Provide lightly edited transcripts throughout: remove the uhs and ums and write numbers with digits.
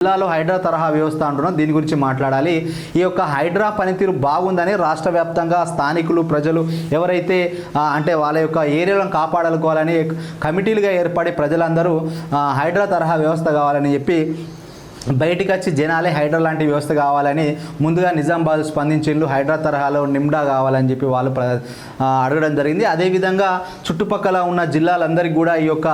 జిల్లాలో హైడ్రా తరహా వ్యవస్థ అంటున్నాం, దీని గురించి మాట్లాడాలి. ఈ యొక్క హైడ్రా పనితీరు బాగుందని రాష్ట్ర వ్యాప్తంగా స్థానికులు ప్రజలు ఎవరైతే అంటే వాళ్ళ యొక్క ఏరియాలను కాపాడుకోవాలని కమిటీలుగా ఏర్పడి ప్రజలందరూ హైడ్రా తరహా వ్యవస్థ కావాలని చెప్పి బయటికి వచ్చి జనాలే హైడ్రా లాంటి వ్యవస్థ కావాలని ముందుగా నిజామాబాద్ స్పందించిండ్రు. హైడ్రా తరహాలో నిమ్డా కావాలని చెప్పి వాళ్ళు అడగడం జరిగింది. అదేవిధంగా చుట్టుపక్కల ఉన్న జిల్లాలందరికీ కూడా ఈ యొక్క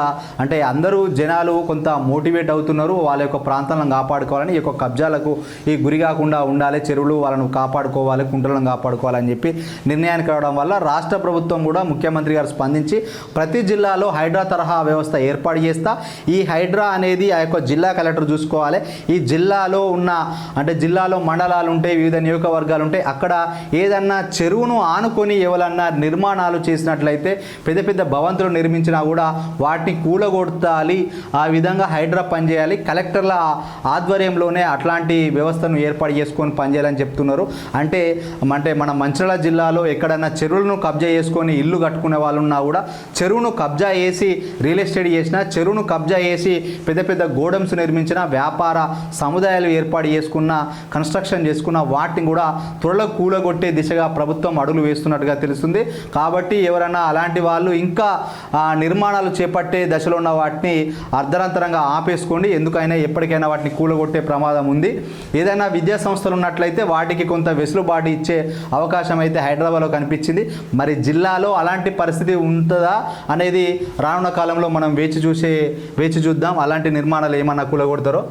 అంటే అందరూ జనాలు కొంత మోటివేట్ అవుతున్నారు, వాళ్ళ యొక్క ప్రాంతాలను కాపాడుకోవాలని, ఈ యొక్క కబ్జాలకు ఈ గురి కాకుండా ఉండాలి, చెరువులు వాళ్ళను కాపాడుకోవాలి, కుంటలను కాపాడుకోవాలని చెప్పి నిర్ణయానికి రావడం వల్ల రాష్ట్ర ప్రభుత్వం కూడా ముఖ్యమంత్రి గారు స్పందించి ప్రతి జిల్లాలో హైడ్రా తరహా వ్యవస్థ ఏర్పాటు చేస్తా, ఈ హైడ్రా అనేది ఆ యొక్క జిల్లా కలెక్టర్ చూసుకోవాలి. ఈ జిల్లాలో ఉన్న అంటే జిల్లాలో మండలాలు ఉంటాయి, వివిధ నియోజకవర్గాలు ఉంటాయి, అక్కడ ఏదన్నా చెరువును ఆనుకొని ఎవరన్నా నిర్మాణాలు చేసినట్లయితే పెద్ద పెద్ద భవంతులు నిర్మించినా కూడా వాటిని కూలగొట్టాలి, ఆ విధంగా హైడ్రా పనిచేయాలి, కలెక్టర్ల ఆధ్వర్యంలోనే అట్లాంటి వ్యవస్థను ఏర్పాటు చేసుకొని పనిచేయాలని చెప్తున్నారు. అంటే మన మంచిర్యాల జిల్లాలో ఎక్కడన్నా చెరువులను కబ్జా చేసుకొని ఇల్లు కట్టుకునే వాళ్ళు ఉన్నా కూడా చెరువును కబ్జా చేసి రియల్ ఎస్టేట్ చేసిన, చెరువును కబ్జా చేసి పెద్ద పెద్ద గోడమ్స్ నిర్మించిన, వ్యాపార సముదాయాలు ఏర్పాటు చేసుకున్న, కన్స్ట్రక్షన్ చేసుకున్న వాటిని కూడా త్వరలో కూలగొట్టే దిశగా ప్రభుత్వం అడుగులు వేస్తున్నట్టుగా తెలుస్తుంది. కాబట్టి ఎవరైనా అలాంటి వాళ్ళు ఇంకా నిర్మాణాలు చేపట్టే దశలో ఉన్న వాటిని అర్ధరంతరంగా ఆపేసుకోండి, ఎందుకైనా ఎప్పటికైనా వాటిని కూలగొట్టే ప్రమాదం ఉంది. ఏదైనా విద్యా సంస్థలు ఉన్నట్లయితే వాటికి కొంత వెసులుబాటు ఇచ్చే అవకాశం అయితే హైదరాబాద్లో కనిపించింది. మరి జిల్లాలో అలాంటి పరిస్థితి ఉంటుందా అనేది రానున్న కాలంలో మనం వేచి చూద్దాం. అలాంటి నిర్మాణాలు ఏమన్నా కూలగొడతారో.